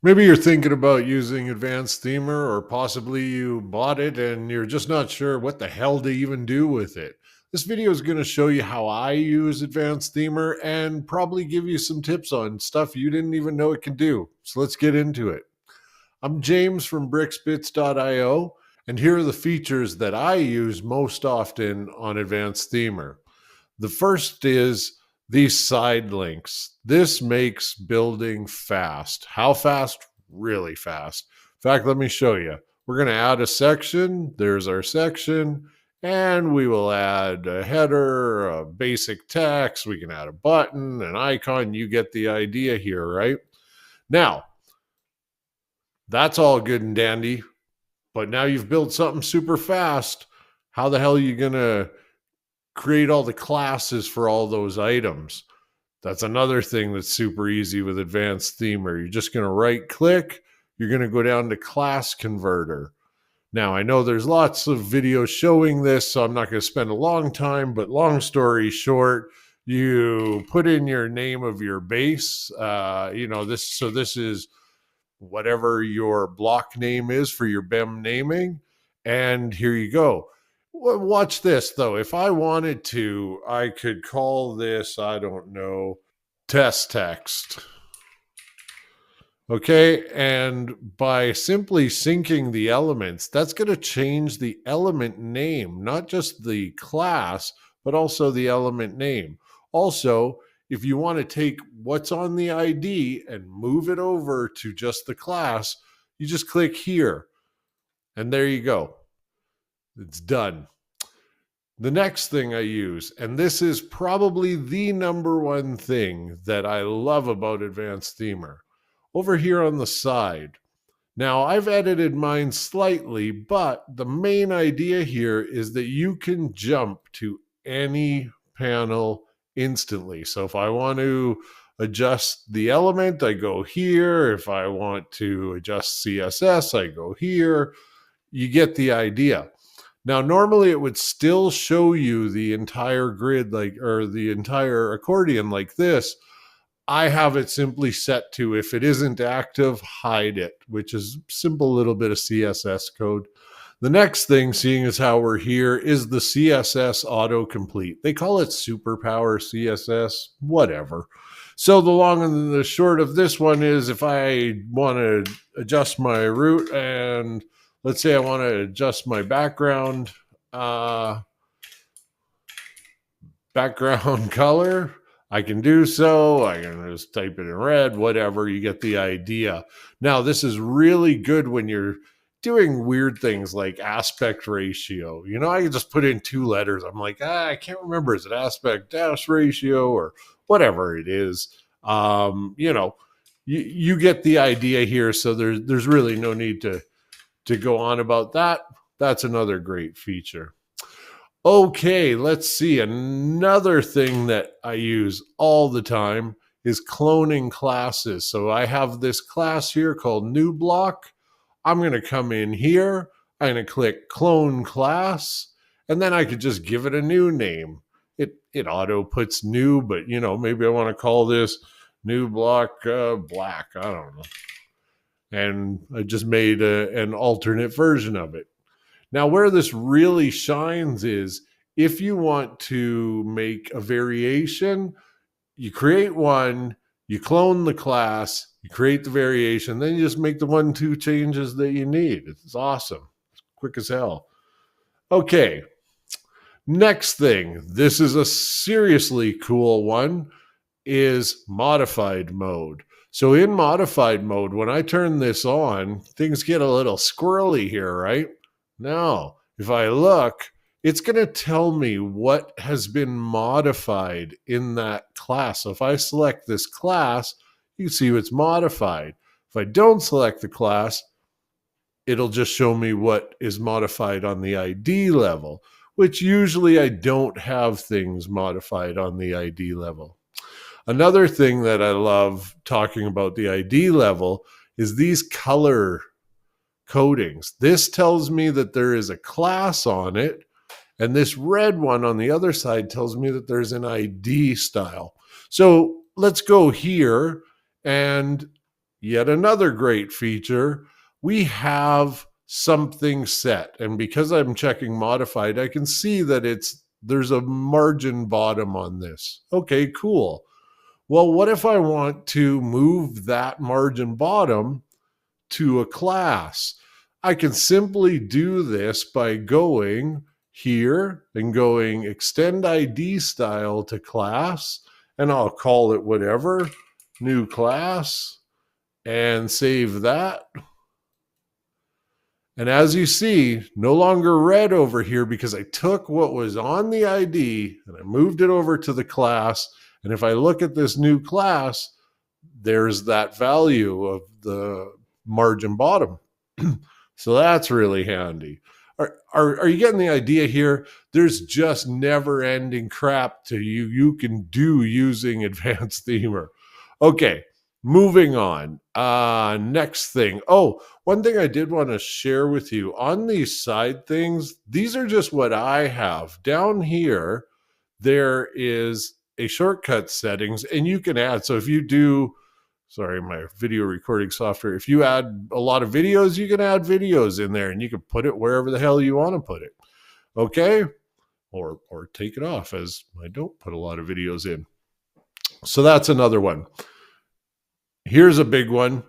Maybe you're thinking about using Advanced Themer, or possibly you bought it and you're just not sure what the hell to even do with it. This video is going to show you how I use Advanced Themer and probably give you some tips on stuff you didn't even know it could do. So let's get into it. I'm James from bricksbits.io, and here are the features that I use most often on Advanced Themer. The first is these side links. This makes building fast. How fast? Really fast. In fact, let me show you. We're going to add a section. There's our section. And we will add a header, a basic text. We can add a button, an icon. You get the idea here, right? Now, that's all good and dandy. But now you've built something super fast. How the hell are you going to create all the classes for all those items? That's another thing that's super easy with Advanced Themer. You're just going to right click. You're going to go down to Class Converter. Now, I know there's lots of videos showing this, so I'm not going to spend a long time, but long story short, you put in your name of your base. This is whatever your block name is for your BEM naming. And here you go. Watch this, though. If I wanted to, I could call this, I don't know, test text. Okay, and by simply syncing the elements, that's going to change the element name, not just the class, but also the element name. Also, if you want to take what's on the ID and move it over to just the class, you just click here, and there you go. It's done. The next thing I use, and this is probably the number one thing that I love about Advanced Themer, over here on the side. Now, I've edited mine slightly, but the main idea here is that you can jump to any panel instantly. So if I want to adjust the element, I go here. If I want to adjust CSS, I go here. You get the idea. Now, normally it would still show you the entire grid, or the entire accordion like this. I have it simply set to, if it isn't active, hide it, which is simple little bit of CSS code. The next thing, seeing as how we're here, is the CSS autocomplete. They call it superpower CSS, whatever. So the long and the short of this one is, if I want to adjust my root, and let's say I want to adjust my background color, I can do so. I can just type it in red, whatever. You get the idea. Now, this is really good when you're doing weird things like aspect ratio. I can just put in 2 letters. I'm like, I can't remember. Is it aspect dash ratio or whatever it is? You get the idea here. So there's really no need to go on about that. That's another great feature. Okay, let's see. Another thing that I use all the time is cloning classes. So I have this class here called new block. I'm going to come in here. I'm going to click clone class, and then I could just give it a new name. It auto puts new, but maybe I want to call this new block black. I don't know. And I just made an alternate version of it. Now, where this really shines is if you want to make a variation, you create one, you clone the class, you create the variation, then you just make the 1-2 changes that you need. It's awesome. It's quick as hell. Okay, next thing. This is a seriously cool one, is modified mode. So in modified mode, when I turn this on, things get a little squirrely here, right? Now, if I look, it's going to tell me what has been modified in that class. So if I select this class, you can see what's modified. If I don't select the class, it'll just show me what is modified on the ID level, which usually I don't have things modified on the ID level. Another thing that I love talking about the ID level is these color codings. This tells me that there is a class on it, and this red one on the other side tells me that there's an ID style. So let's go here, and yet another great feature. We have something set. And because I'm checking modified, I can see that there's a margin bottom on this. Okay, cool. Well, what if I want to move that margin bottom to a class? I can simply do this by going here and going extend ID style to class, and I'll call it whatever, new class, and save that. And as you see, no longer red over here because I took what was on the ID and I moved it over to the class. And if I look at this new class, there's that value of the margin bottom. So that's really handy. Are you getting the idea here? There's just never ending crap to you can do using Advanced Themer. Okay, moving on. Next thing. Oh, one thing I did want to share with you on these side things, these are just what I have. Down here, there is a shortcut settings, and you can add. So if you do, sorry, my video recording software, if you add a lot of videos, you can add videos in there and you can put it wherever the hell you want to put it. Okay? Or take it off, as I don't put a lot of videos in. So that's another one. Here's a big one.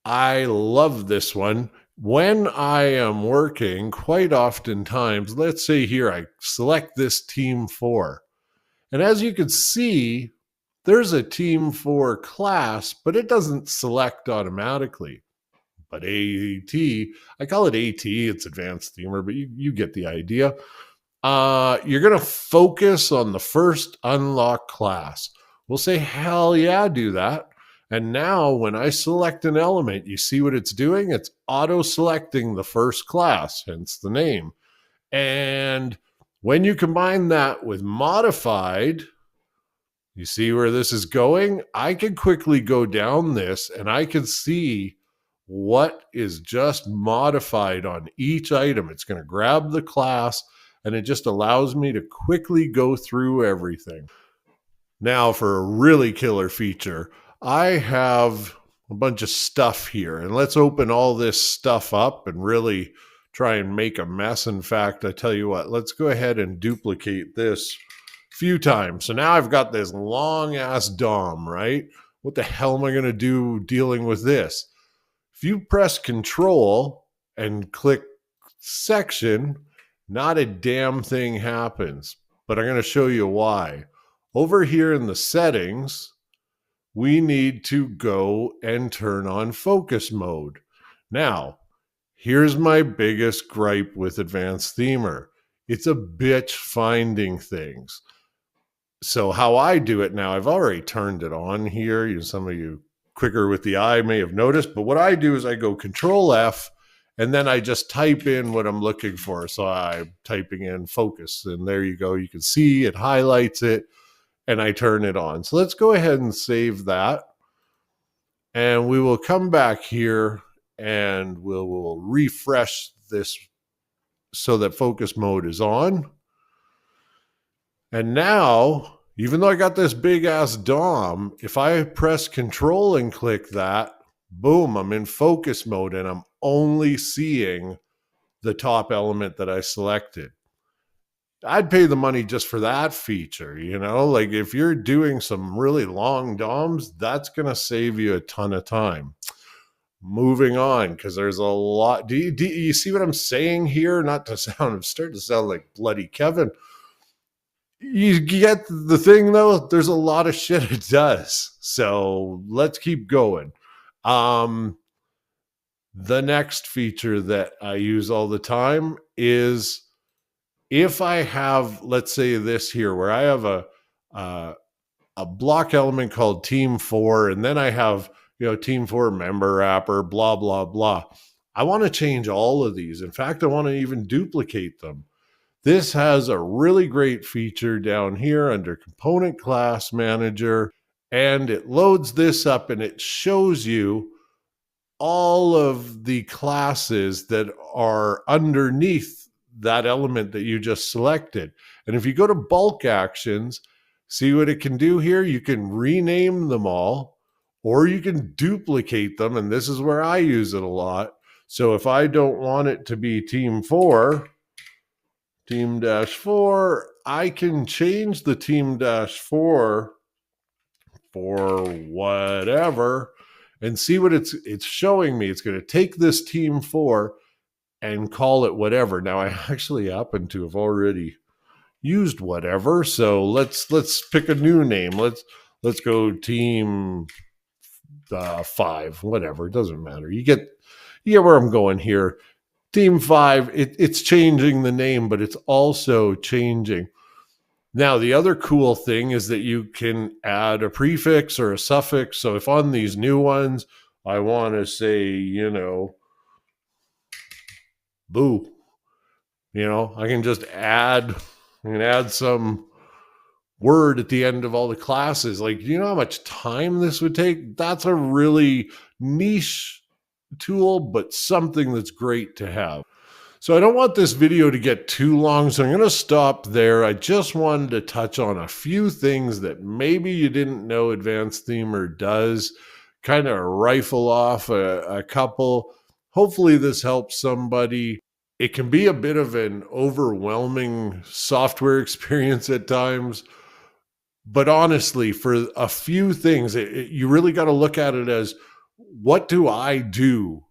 I love this one. When I am working, quite oftentimes, let's say here, I select this Team 4. And as you can see, there's a Team 4 class, but it doesn't select automatically. But AT, I call it AT, it's Advanced Themer, but you get the idea. You're going to focus on the first unlock class. We'll say, hell yeah, do that. And now when I select an element, you see what it's doing? It's auto-selecting the first class, hence the name. And when you combine that with modified, you see where this is going? I can quickly go down this and I can see what is just modified on each item. It's going to grab the class and it just allows me to quickly go through everything. Now for a really killer feature, I have a bunch of stuff here, and let's open all this stuff up and really try and make a mess. In fact, I tell you what, let's go ahead and duplicate this a few times. So now I've got this long ass DOM, right? What the hell am I going to do dealing with this? If you press Control and click section, not a damn thing happens, but I'm going to show you why. Over here in the settings, we need to go and turn on focus mode. Now, here's my biggest gripe with Advanced Themer. It's a bitch finding things. So how I do it now, I've already turned it on here. Some of you quicker with the eye may have noticed, but what I do is I go Control F and then I just type in what I'm looking for. So I'm typing in focus, and there you go. You can see it highlights it, and I turn it on. So let's go ahead and save that. And we will come back here and we'll refresh this so that focus mode is on. And now, even though I got this big ass DOM, if I press Control and click that, boom, I'm in focus mode and I'm only seeing the top element that I selected. I'd pay the money just for that feature, you know? Like if you're doing some really long DOMs, that's going to save you a ton of time. Moving on, because there's a lot. Do you see what I'm saying here? Not to sound, I'm starting to sound like bloody Kevin. You get the thing though, there's a lot of shit it does. So let's keep going. The next feature that I use all the time is if I have, let's say this here, where I have a block element called Team 4, and then I have, Team 4 member wrapper, blah, blah, blah. I want to change all of these. In fact, I want to even duplicate them. This has a really great feature down here under Component Class Manager, and it loads this up and it shows you all of the classes that are underneath that element that you just selected. And if you go to bulk actions, see what it can do here? You can rename them all, or you can duplicate them. And this is where I use it a lot. So if I don't want it to be team 4, team-4, I can change the team-4 for whatever and see what it's showing me. It's going to take this team 4 and call it whatever. Now I actually happen to have already used whatever, so let's pick a new name. Let's go team 5, whatever. It doesn't matter. You get where I'm going here. Team 5, it's changing the name, but it's also changing. Now, the other cool thing is that you can add a prefix or a suffix. So if on these new ones, I want to say, boo, I can just add some word at the end of all the classes. Like, you know how much time this would take? That's a really niche tool, but something that's great to have. So I don't want this video to get too long, so I'm going to stop there. I just wanted to touch on a few things that maybe you didn't know Advanced Themer does, kind of rifle off a couple. Hopefully this helps somebody. It can be a bit of an overwhelming software experience at times, but honestly, for a few things, you really got to look at it as, what do I do?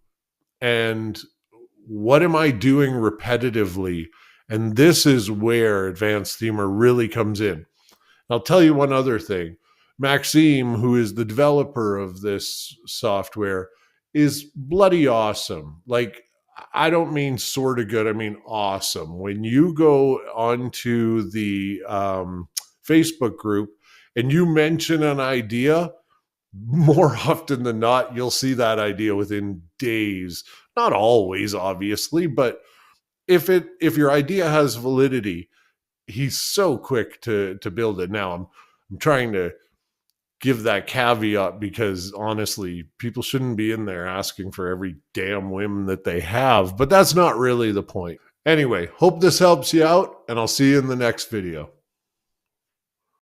And what am I doing repetitively? And this is where Advanced Themer really comes in. I'll tell you one other thing. Maxime, who is the developer of this software, is bloody awesome. Like, I don't mean sort of good, I mean awesome. When you go onto the Facebook group and you mention an idea, more often than not, you'll see that idea within days. Not always, obviously, but if your idea has validity, he's so quick to build it. Now, I'm trying to give that caveat because honestly, people shouldn't be in there asking for every damn whim that they have, but that's not really the point. Anyway, hope this helps you out, and I'll see you in the next video.